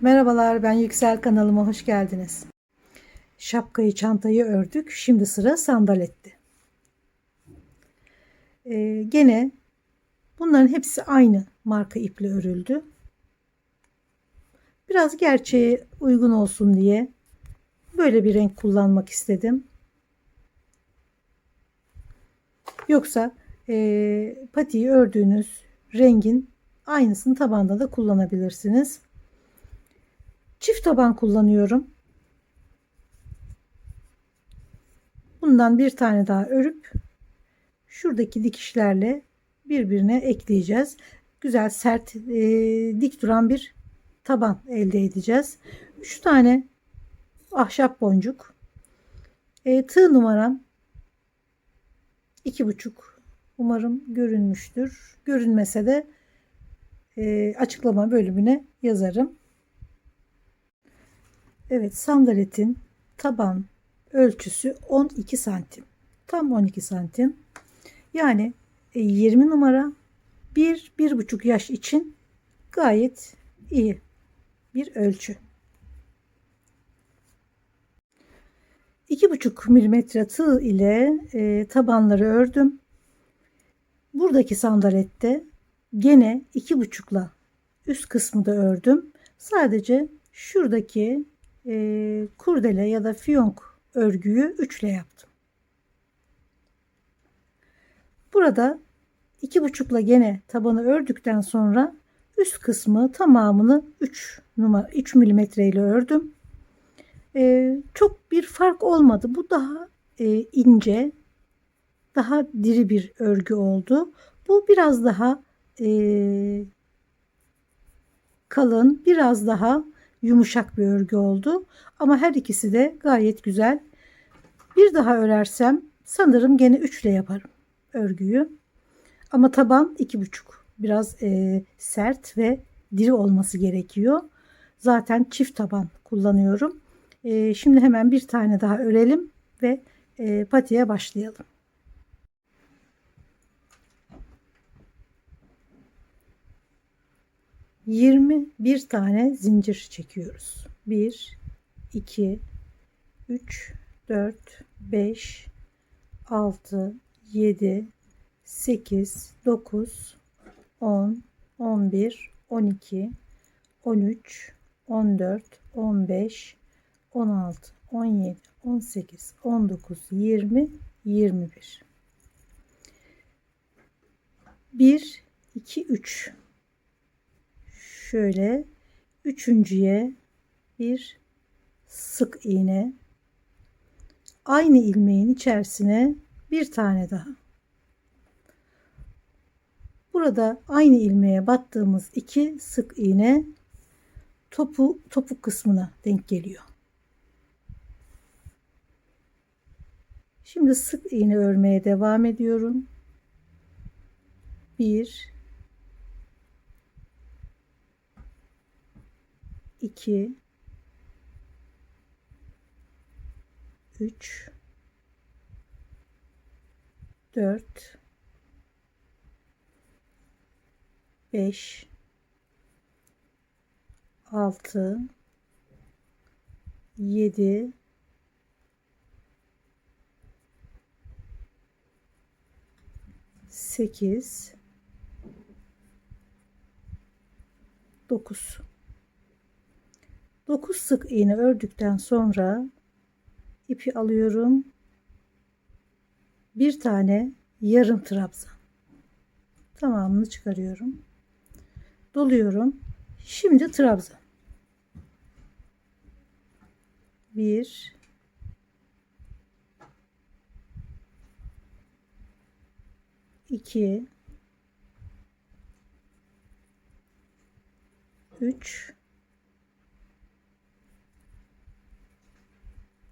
Merhabalar, ben Yüksel, kanalıma hoş geldiniz. Şapkayı, çantayı ördük. Şimdi sıra sandalette. Gene bunların hepsi aynı marka iple örüldü. Biraz gerçeğe uygun olsun diye böyle bir renk kullanmak istedim. Yoksa patiyi ördüğünüz rengin aynısını tabanda da kullanabilirsiniz. Çift taban kullanıyorum. Bundan bir tane daha örüp şuradaki dikişlerle birbirine ekleyeceğiz. Güzel sert dik duran bir taban elde edeceğiz. 3 tane ahşap boncuk. Tığ numaram 2,5. Umarım görünmüştür. Görünmese de açıklama bölümüne yazarım. Evet, sandaletin taban ölçüsü 12 santim. Tam 12 santim. Yani 20 numara 1-1,5 yaş için gayet iyi bir ölçü. 2,5 milimetre tığ ile tabanları ördüm. Buradaki sandalette gene 2,5'la üst kısmı da ördüm. Sadece şuradaki kurdele ya da fiyonk örgüyü 3 ile yaptım. Burada 2,5'la gene tabanı ördükten sonra üst kısmı tamamını 3 milimetre ile ördüm. Çok bir fark olmadı. Bu daha ince, daha diri bir örgü oldu. Bu biraz daha kalın, biraz daha yumuşak bir örgü oldu. Ama her ikisi de gayet güzel. Bir daha örersem sanırım gene 3 ile yaparım örgüyü. Ama taban 2,5. Biraz sert ve diri olması gerekiyor. Zaten çift taban kullanıyorum. Şimdi hemen bir tane daha örelim ve patiye başlayalım. Bir tane zincir çekiyoruz. 1, 2, 3, 4, 5, 6, 7, 8, 9, 10, 11, 12, 13, 14, 15, 16, 17, 18, 19, 20, 21. 1, 2, 3. Şöyle üçüncüye bir sık iğne. Aynı ilmeğin içerisine bir tane daha. Burada aynı ilmeğe battığımız 2 sık iğne topuk kısmına denk geliyor. Şimdi sık iğne örmeye devam ediyorum. 1, 2, 3, 4, 5, 6, 7, 8, 9. 9 sık iğne ördükten sonra ipi alıyorum. Bir tane yarım trabzan. Tamamını çıkarıyorum. Doluyorum. Şimdi trabzan. 1, 2, 3,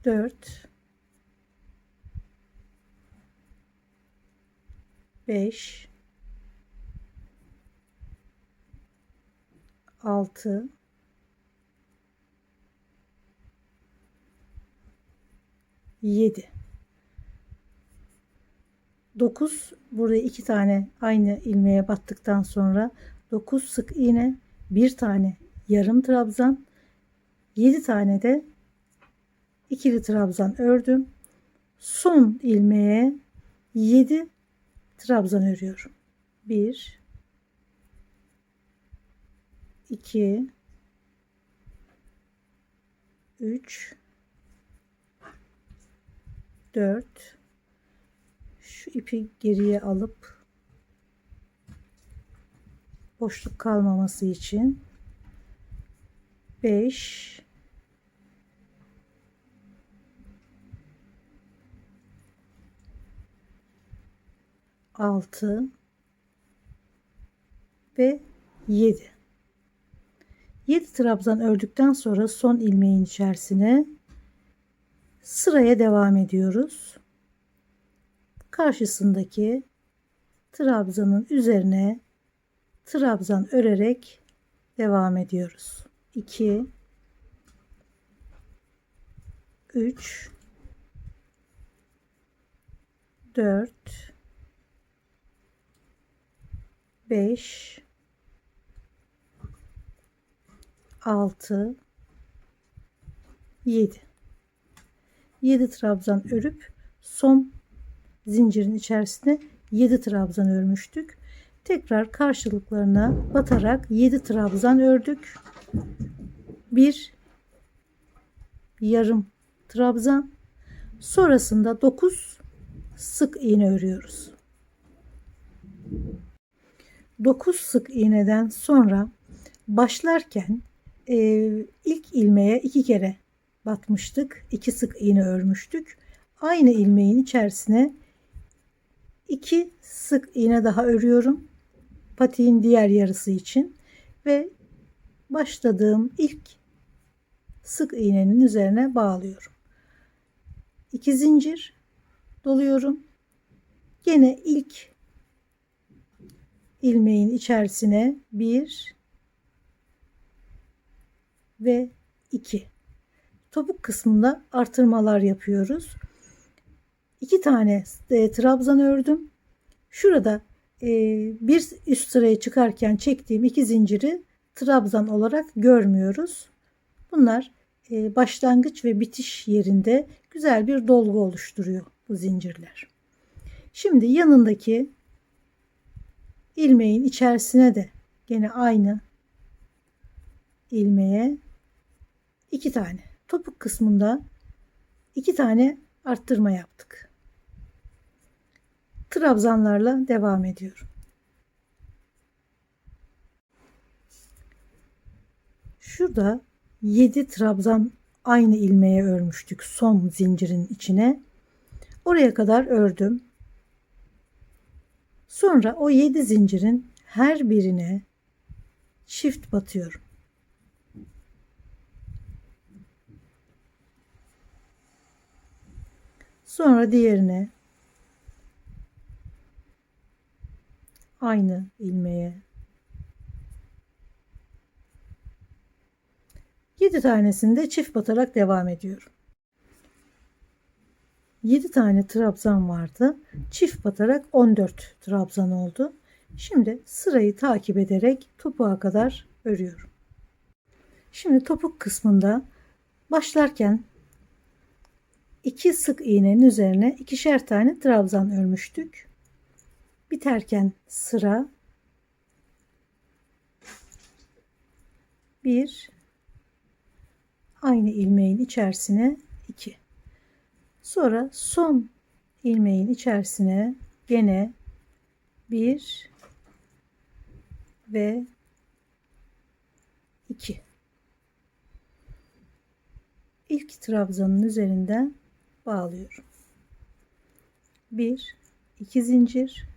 4, 5, 6, 7, 9. Buraya 2 tane aynı ilmeğe battıktan sonra 9 sık iğne, bir tane yarım trabzan 7 tane de ikili trabzan ördüm. Son ilmeğe 7 trabzan örüyorum. 1 2 3 4 şu ipi geriye alıp boşluk kalmaması için 5 6 ve 7. 7 trabzan ördükten sonra son ilmeğin içerisine sıraya devam ediyoruz. Karşısındaki trabzanın üzerine trabzan örerek devam ediyoruz. 2 3 4 5 6 7 7 trabzan örüp son zincirin içerisine 7 trabzan örmüştük. Tekrar karşılıklarına batarak 7 trabzan ördük. Bir yarım trabzan, sonrasında 9 sık iğne örüyoruz. 9 sık iğneden sonra başlarken ilk ilmeğe 2 kere batmıştık. 2 sık iğne örmüştük. Aynı ilmeğin içerisine 2 sık iğne daha örüyorum. Patiğin diğer yarısı için ve başladığım ilk sık iğnenin üzerine bağlıyorum. 2 zincir doluyorum. Gene ilk ilmeğin içerisine 1 ve 2. Topuk kısmında artırmalar yapıyoruz. 2 tane trabzan ördüm. Şurada bir üst sıraya çıkarken çektiğim 2 zinciri trabzan olarak görmüyoruz. Bunlar başlangıç ve bitiş yerinde güzel bir dolgu oluşturuyor bu zincirler. Şimdi yanındaki ilmeğin içerisine de gene aynı ilmeğe 2 tane topuk kısmında 2 tane arttırma yaptık. Trabzanlarla devam ediyorum. Şurada 7 trabzan aynı ilmeğe örmüştük son zincirin içine. Oraya kadar ördüm. Sonra o 7 zincirin her birine çift batıyorum. Sonra diğerine aynı ilmeğe 7 tanesinde çift batarak devam ediyorum. 7 tane trabzan vardı. Çift batarak 14 trabzan oldu. Şimdi sırayı takip ederek topuğa kadar örüyorum. Şimdi topuk kısmında başlarken 2 sık iğnenin üzerine ikişer tane trabzan örmüştük. Biterken sıra 1, aynı ilmeğin içerisine 2. Sonra son ilmeğin içerisine gene 1 ve 2. İlk trabzanın üzerinden bağlıyorum. 1 2 zincir,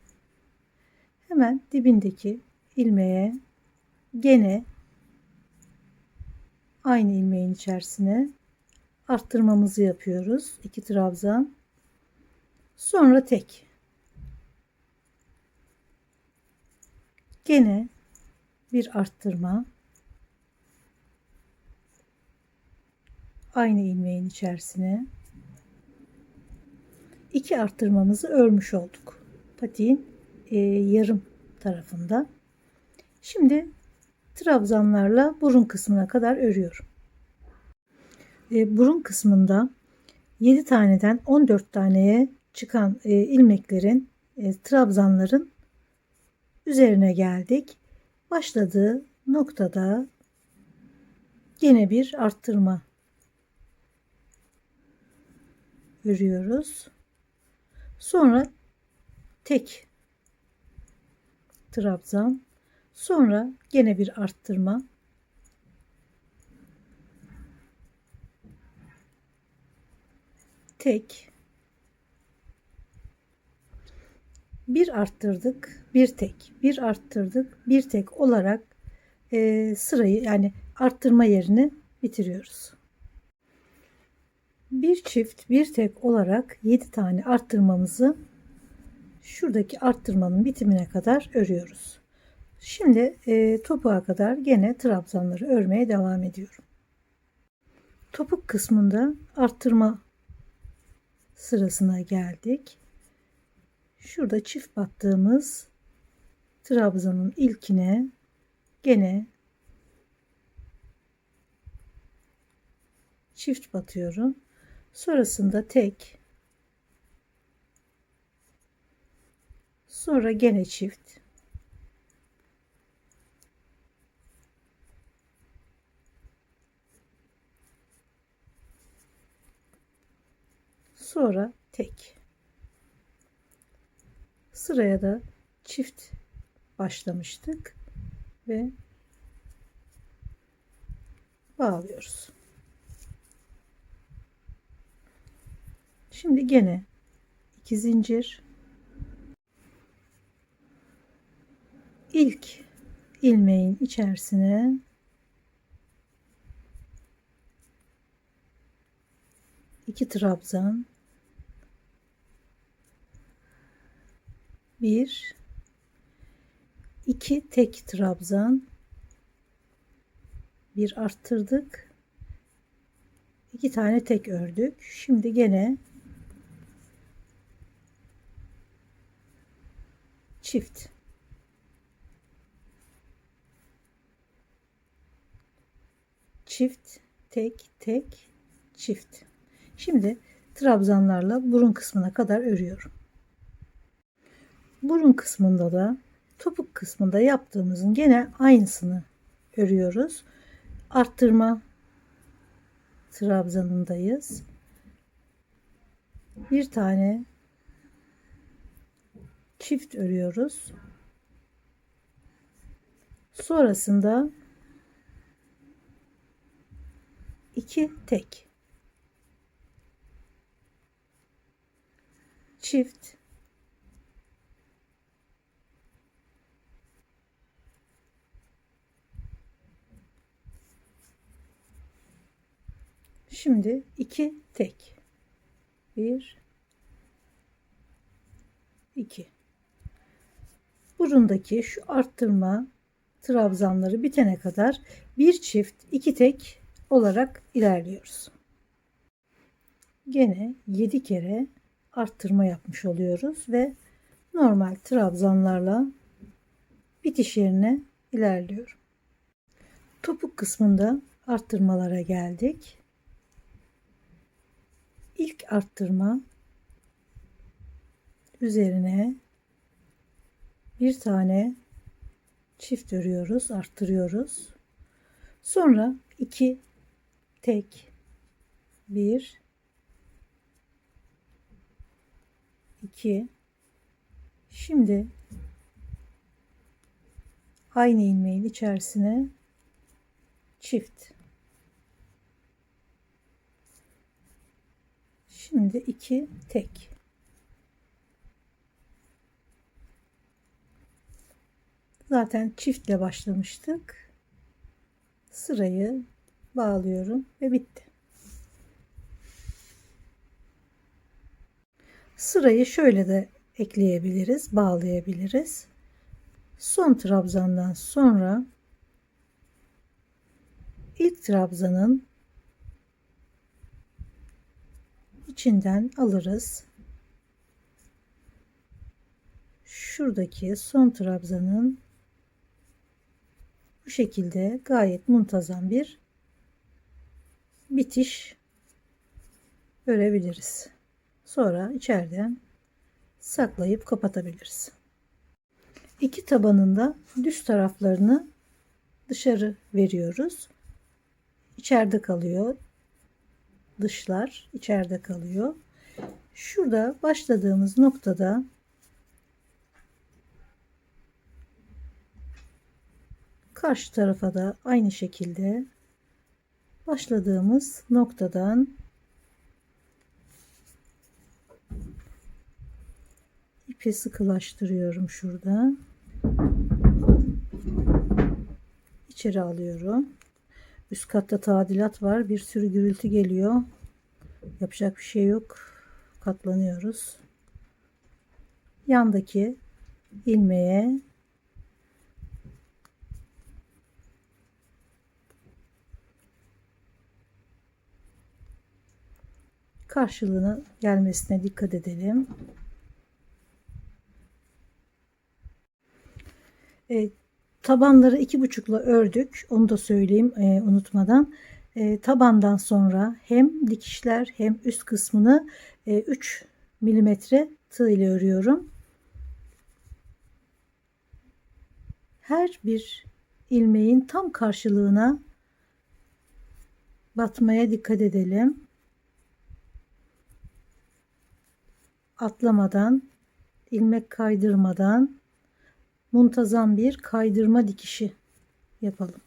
hemen dibindeki ilmeğe gene aynı ilmeğin içerisine arttırmamızı yapıyoruz. 2 trabzan, sonra tek, gene bir arttırma, aynı ilmeğin içerisine 2 arttırmamızı örmüş olduk patiğin yarım tarafında. Şimdi trabzanlarla burun kısmına kadar örüyorum. burun kısmında 7 taneden 14 taneye çıkan ilmeklerin, trabzanların üzerine geldik. Başladığı noktada yine bir arttırma örüyoruz. Sonra tek trabzan, sonra gene bir arttırma, tek, bir arttırdık, bir tek, bir arttırdık, bir tek olarak sırayı, yani arttırma yerini bitiriyoruz. Bir çift bir tek olarak 7 tane arttırmamızı şuradaki arttırmanın bitimine kadar örüyoruz. Şimdi topuğa kadar gene trabzanları örmeye devam ediyorum. Topuk kısmında arttırma sırasına geldik. Şurada çift battığımız trabzanın ilkine gene çift batıyorum. Sonrasında tek, sonra gene çift, sonra tek. Sıraya da çift başlamıştık ve bağlıyoruz. Şimdi gene 2 zincir, ilk ilmeğin içerisine iki trabzan, bir, iki tek trabzan, bir arttırdık, iki tane tek ördük. Şimdi gene çift, çift, tek, tek, çift. Şimdi trabzanlarla burun kısmına kadar örüyorum. Burun kısmında da topuk kısmında yaptığımızın gene aynısını örüyoruz. Arttırma trabzanındayız. Bir tane çift örüyoruz. Sonrasında iki tek, çift, şimdi iki tek, bir, iki. Burundaki şu arttırma trabzanları bitene kadar bir çift, iki tek olarak ilerliyoruz. Gene 7 kere arttırma yapmış oluyoruz ve normal trabzanlarla bitiş yerine ilerliyorum. Topuk kısmında arttırmalara geldik. İlk arttırma üzerine bir tane çift örüyoruz, arttırıyoruz. Sonra iki tek, bir, iki. Şimdi aynı ilmeğin içerisine çift. Şimdi iki tek. Zaten çiftle başlamıştık. Sırayı bağlıyorum ve bitti. Sırayı şöyle de ekleyebiliriz, bağlayabiliriz. Son trabzandan sonra ilk trabzanın içinden alırız. Şuradaki son trabzanın bu şekilde gayet muntazam bir bitiş örebiliriz. Sonra içeriden saklayıp kapatabiliriz. İki tabanın da düz taraflarını dışarı veriyoruz. İçeride kalıyor. Dışlar içeride kalıyor. Şurada başladığımız noktada karşı tarafa da aynı şekilde başladığımız noktadan ipi sıkılaştırıyorum şurada. İçeri alıyorum. Üst katta tadilat var. Bir sürü gürültü geliyor. Yapacak bir şey yok. Katlanıyoruz. Yandaki ilmeğe karşılığına gelmesine dikkat edelim. Tabanları 2,5'la ördük. Onu da söyleyeyim unutmadan. Tabandan sonra hem dikişler hem üst kısmını 3 milimetre tığ ile örüyorum. Her bir ilmeğin tam karşılığına batmaya dikkat edelim. Atlamadan, ilmek kaydırmadan muntazam bir kaydırma dikişi yapalım.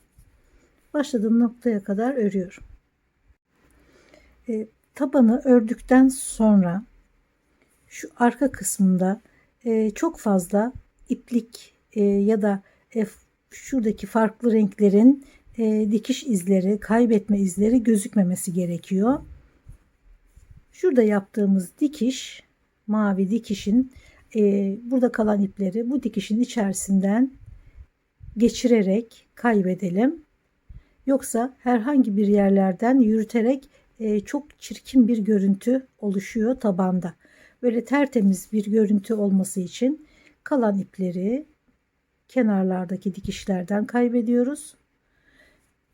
Başladığım noktaya kadar örüyorum. Tabanı ördükten sonra şu arka kısmında çok fazla iplik ya da şuradaki farklı renklerin dikiş izleri, kaybetme izleri gözükmemesi gerekiyor. Şurada yaptığımız dikiş, mavi dikişin burada kalan ipleri bu dikişin içerisinden geçirerek kaybedelim. Yoksa herhangi bir yerlerden yürüterek çok çirkin bir görüntü oluşuyor tabanda. Böyle tertemiz bir görüntü olması için kalan ipleri kenarlardaki dikişlerden kaybediyoruz.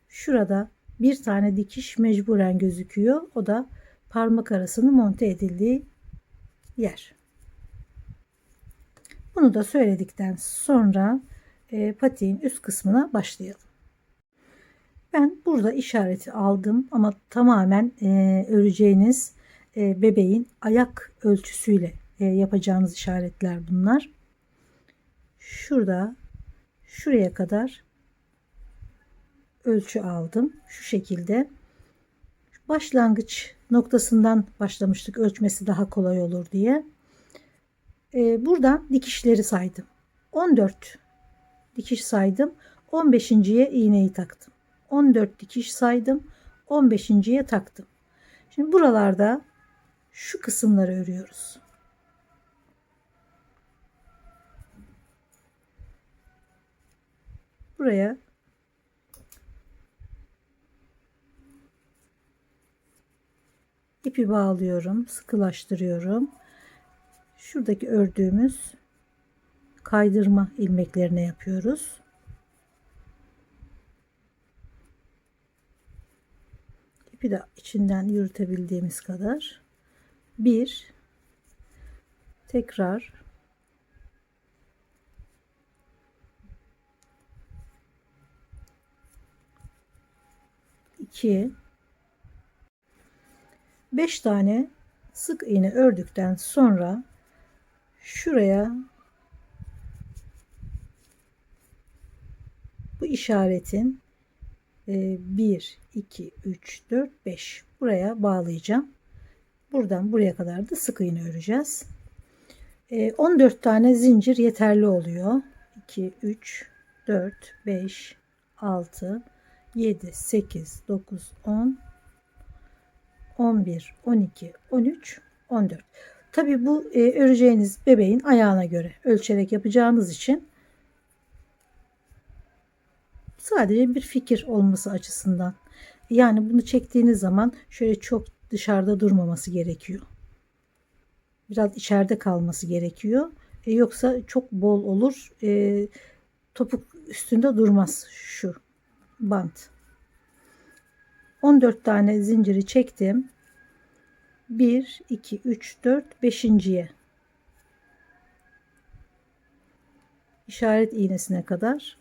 Şurada bir tane dikiş mecburen gözüküyor. O da parmak arasının monte edildiği yer. Bunu da söyledikten sonra patiğin üst kısmına başlayalım. Ben burada işareti aldım ama tamamen öreceğiniz bebeğin ayak ölçüsüyle yapacağınız işaretler bunlar. Şurada şuraya kadar ölçü aldım. Şu şekilde. Başlangıç noktasından başlamıştık. Ölçmesi daha kolay olur diye. Buradan dikişleri saydım. 14 dikiş saydım. 15.'ye iğneyi taktım. 14 dikiş saydım. 15.'ye taktım. Şimdi buralarda şu kısımları örüyoruz. Buraya ipi bağlıyorum, sıkılaştırıyorum. Şuradaki ördüğümüz kaydırma ilmeklerine yapıyoruz. İpi de içinden yürütebildiğimiz kadar. Bir, tekrar iki, 5 tane sık iğne ördükten sonra şuraya bu işaretin 1, 2, 3, 4, 5 buraya bağlayacağım. Buradan buraya kadar da sık iğne öreceğiz. 14 tane zincir yeterli oluyor. 2, 3, 4, 5, 6, 7, 8, 9, 10, 11, 12, 13, 14. Tabi bu öreceğiniz bebeğin ayağına göre ölçerek yapacağınız için sadece bir fikir olması açısından. Yani bunu çektiğiniz zaman şöyle çok dışarıda durmaması gerekiyor. Biraz içeride kalması gerekiyor. Yoksa çok bol olur. Topuk üstünde durmaz şu bant. 14 tane zinciri çektim. 1 2 3 4 beşinciye işaret iğnesine kadar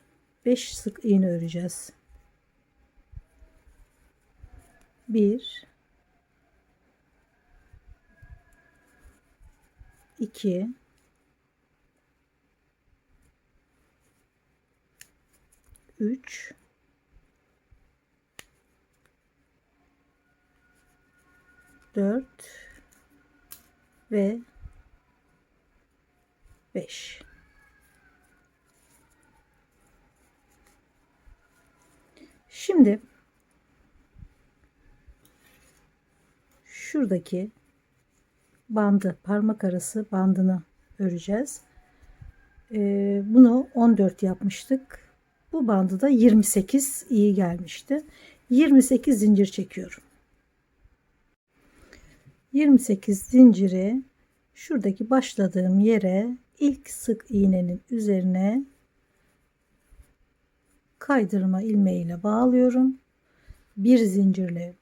5 sık iğne öreceğiz. 1 2 3 4 ve 5. Şimdi şuradaki bandı, parmak arası bandını öreceğiz. Bunu 14 yapmıştık. Bu bandı da 28 iyi gelmişti. 28 zincir çekiyorum. 28 zinciri şuradaki başladığım yere ilk sık iğnenin üzerine kaydırma ilmeğiyle bağlıyorum. Bir zincirle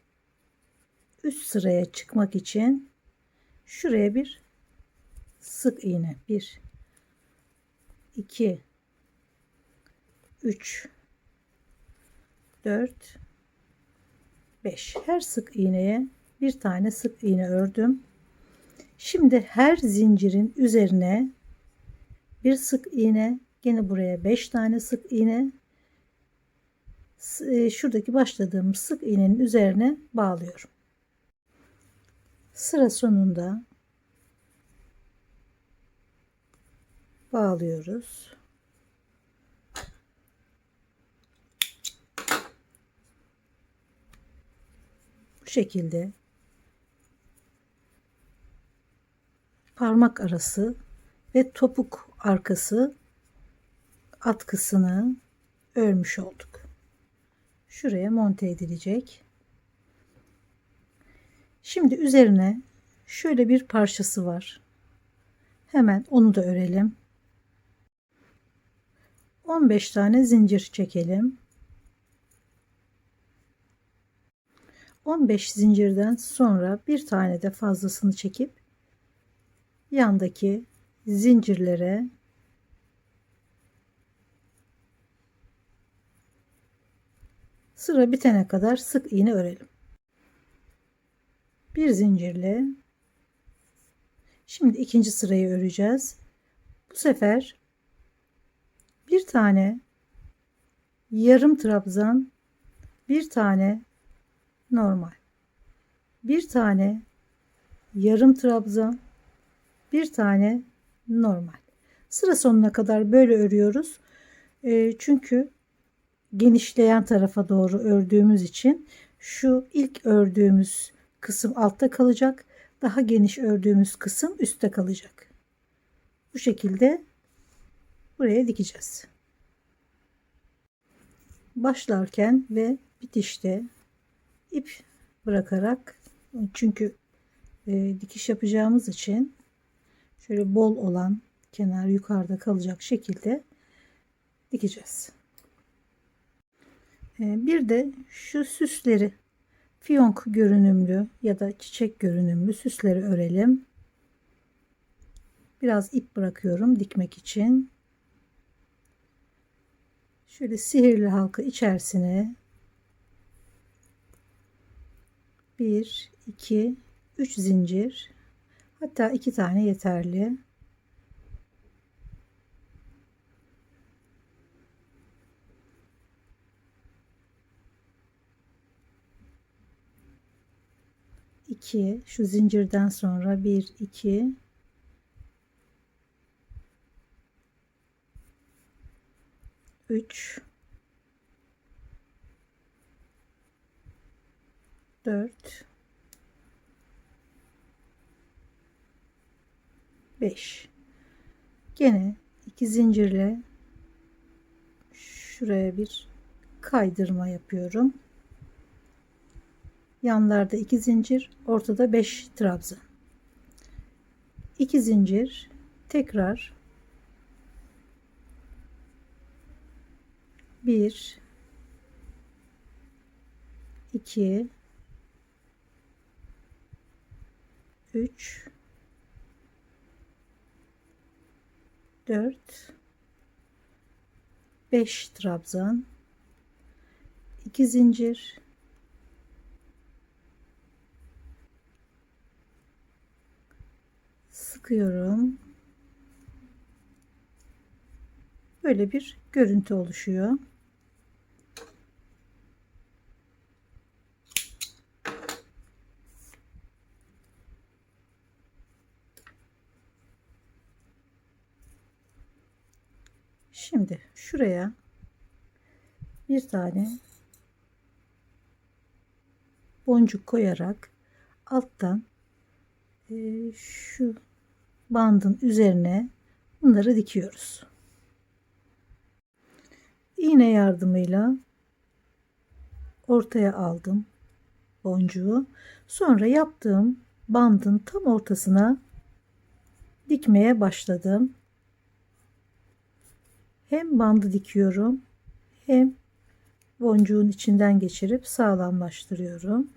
üst sıraya çıkmak için şuraya bir sık iğne, 1 2 3 4 5, her sık iğneye bir tane sık iğne ördüm. Şimdi her zincirin üzerine bir sık iğne, gene buraya 5 tane sık iğne, şuradaki başladığım sık iğnenin üzerine bağlıyorum. Sıra sonunda bağlıyoruz. Bu şekilde parmak arası ve topuk arkası atkısını örmüş olduk. Şuraya monte edilecek. Şimdi üzerine şöyle bir parçası var. Hemen onu da örelim. 15 tane zincir çekelim. 15 zincirden sonra bir tane de fazlasını çekip yandaki zincirlere sıra bitene kadar sık iğne örelim. Bir zincirle şimdi ikinci sırayı öreceğiz. Bu sefer bir tane yarım trabzan, bir tane normal, bir tane yarım trabzan, bir tane normal. Sıra sonuna kadar böyle örüyoruz. Çünkü genişleyen tarafa doğru ördüğümüz için şu ilk ördüğümüz kısım altta kalacak. Daha geniş ördüğümüz kısım üstte kalacak. Bu şekilde buraya dikeceğiz. Başlarken ve bitişte ip bırakarak, çünkü dikiş yapacağımız için şöyle bol olan kenar yukarıda kalacak şekilde dikeceğiz. Bir de şu süsleri, fiyonk görünümlü ya da çiçek görünümlü süsleri örelim. Biraz ip bırakıyorum dikmek için. Şöyle sihirli halka içerisine 1 2 3 zincir, hatta 2 tane yeterli. İki, şu zincirden sonra 1 2 3 4 5, gene 2 zincirle şuraya bir kaydırma yapıyorum. Yanlarda 2 zincir, ortada 5 trabzan. 2 zincir, tekrar 1 2 3 4 5 trabzan, 2 zincir, sıkıyorum. Böyle bir görüntü oluşuyor. Şimdi şuraya bir tane boncuk koyarak alttan şu bandın üzerine bunları dikiyoruz. İğne yardımıyla ortaya aldım boncuğu. Sonra yaptığım bandın tam ortasına dikmeye başladım. Hem bandı dikiyorum hem boncuğun içinden geçirip sağlamlaştırıyorum.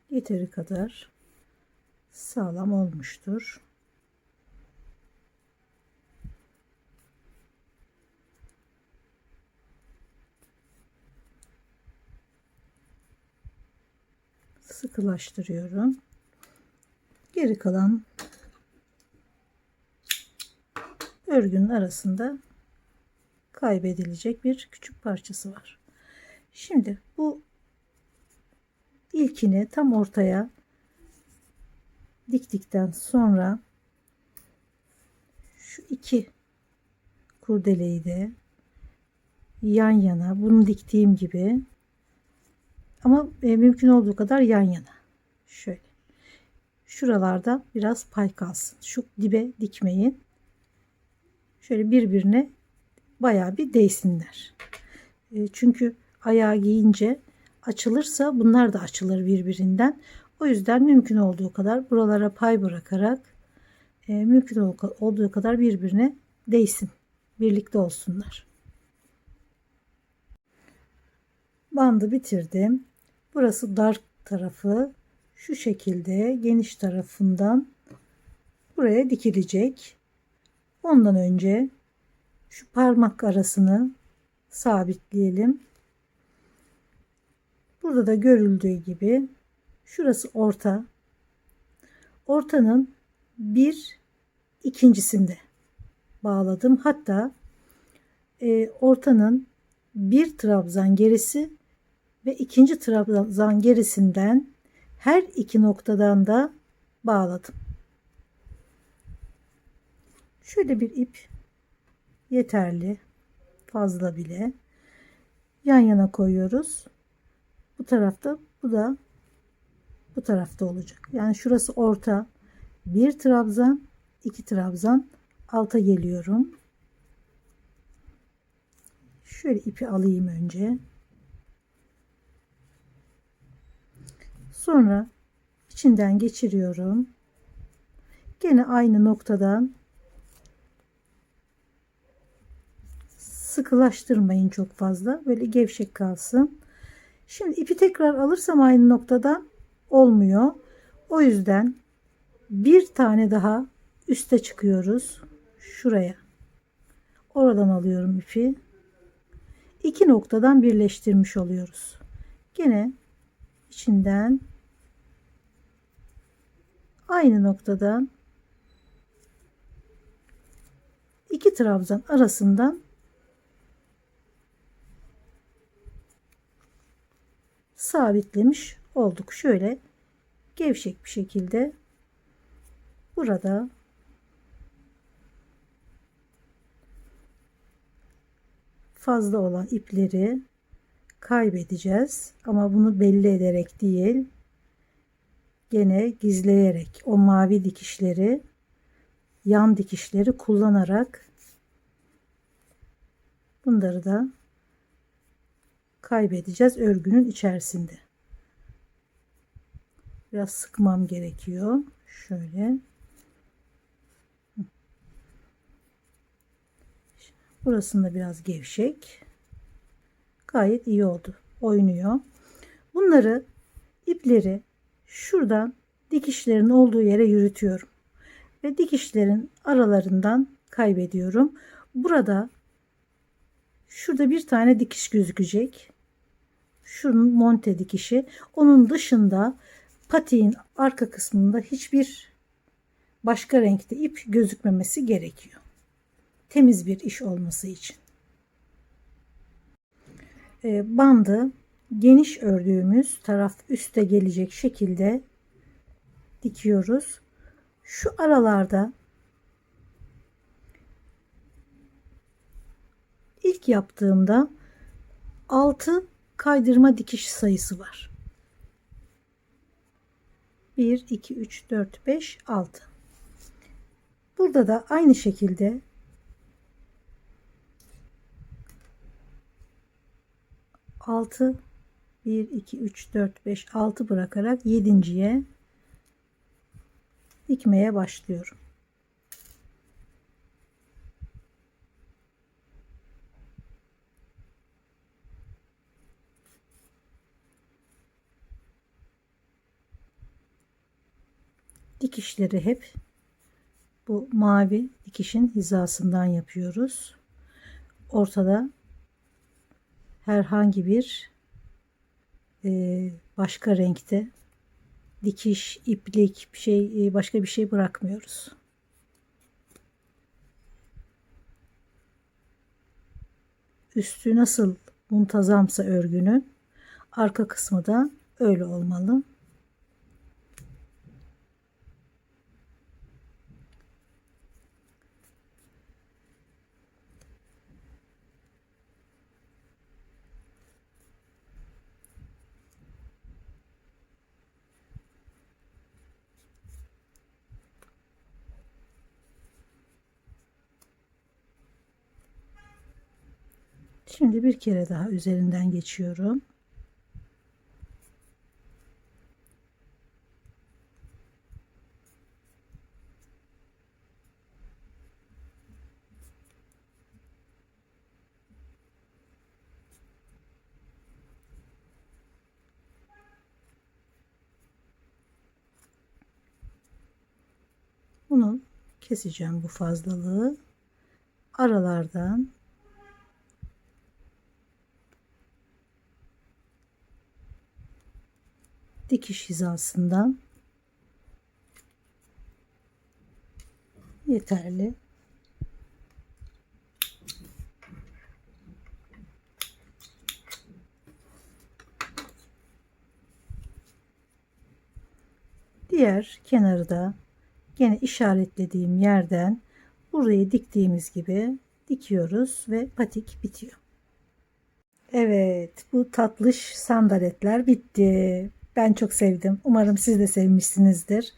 Yeteri kadar sağlam olmuştur. Sıkılaştırıyorum. Geri kalan örgünün arasında kaybedilecek bir küçük parçası var. Şimdi bu ilkini tam ortaya diktikten sonra şu iki kurdeleyi de yan yana bunu diktiğim gibi ama mümkün olduğu kadar yan yana şöyle şuralarda biraz pay kalsın. Şu dibe dikmeyin. Şöyle birbirine bayağı bir değsinler. Çünkü ayağı giyince açılırsa bunlar da açılır birbirinden. O yüzden mümkün olduğu kadar buralara pay bırakarak mümkün olduğu kadar birbirine değsin. Birlikte olsunlar. Bandı bitirdim. Burası dar tarafı şu şekilde geniş tarafından buraya dikilecek. Ondan önce şu parmak arasını sabitleyelim. Burada da görüldüğü gibi şurası orta. Ortanın bir ikincisinde bağladım. Hatta ortanın bir trabzan gerisi ve ikinci trabzan gerisinden her iki noktadan da bağladım. Şöyle bir ip yeterli, fazla bile. Yan yana koyuyoruz. Bu tarafta, bu da bu tarafta olacak. Yani şurası orta. Bir trabzan, iki trabzan, alta geliyorum. Şöyle ipi alayım önce. Sonra içinden geçiriyorum. Gene aynı noktadan sıkılaştırmayın çok fazla. Böyle gevşek kalsın. Şimdi ipi tekrar alırsam aynı noktadan olmuyor. O yüzden bir tane daha üste çıkıyoruz. Şuraya. Oradan alıyorum ipi. İki noktadan birleştirmiş oluyoruz. Gene içinden aynı noktadan iki trabzan arasından sabitlemiş olduk. Şöyle gevşek bir şekilde burada fazla olan ipleri kaybedeceğiz ama bunu belli ederek değil, gene gizleyerek o mavi dikişleri, yan dikişleri kullanarak bunları da kaybedeceğiz örgünün içerisinde. Biraz sıkmam gerekiyor. Şöyle. Burasında biraz gevşek. Gayet iyi oldu. Oynuyor. Bunları, ipleri şuradan dikişlerin olduğu yere yürütüyorum. Ve dikişlerin aralarından kaybediyorum. Burada şurada bir tane dikiş gözükecek. Şunun monte dikişi. Onun dışında patiğin arka kısmında hiçbir başka renkte ip gözükmemesi gerekiyor. Temiz bir iş olması için. Bandı geniş ördüğümüz taraf üste gelecek şekilde dikiyoruz. Şu aralarda ilk yaptığımda 6 kaydırma dikiş sayısı var. 1, 2, 3, 4, 5, 6. Burada da aynı şekilde 6, 1, 2, 3, 4, 5, 6 bırakarak 7.'ye dikmeye başlıyorum. Dikişleri hep bu mavi dikişin hizasından yapıyoruz. Ortada herhangi bir başka renkte dikiş, iplik, bir şey, başka bir şey bırakmıyoruz. Üstü nasıl muntazamsa örgünün, arka kısmı da öyle olmalı. Şimdi bir kere daha üzerinden geçiyorum. Bunu keseceğim, bu fazlalığı. Aralardan dikiş hizasından yeterli. Diğer kenarı da gene işaretlediğim yerden burayı diktiğimiz gibi dikiyoruz ve patik bitiyor. Evet, bu tatlış sandaletler bitti. Ben çok sevdim. Umarım siz de sevmişsinizdir.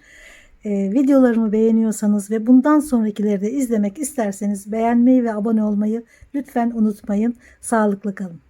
Videolarımı beğeniyorsanız ve bundan sonrakileri de izlemek isterseniz beğenmeyi ve abone olmayı lütfen unutmayın. Sağlıklı kalın.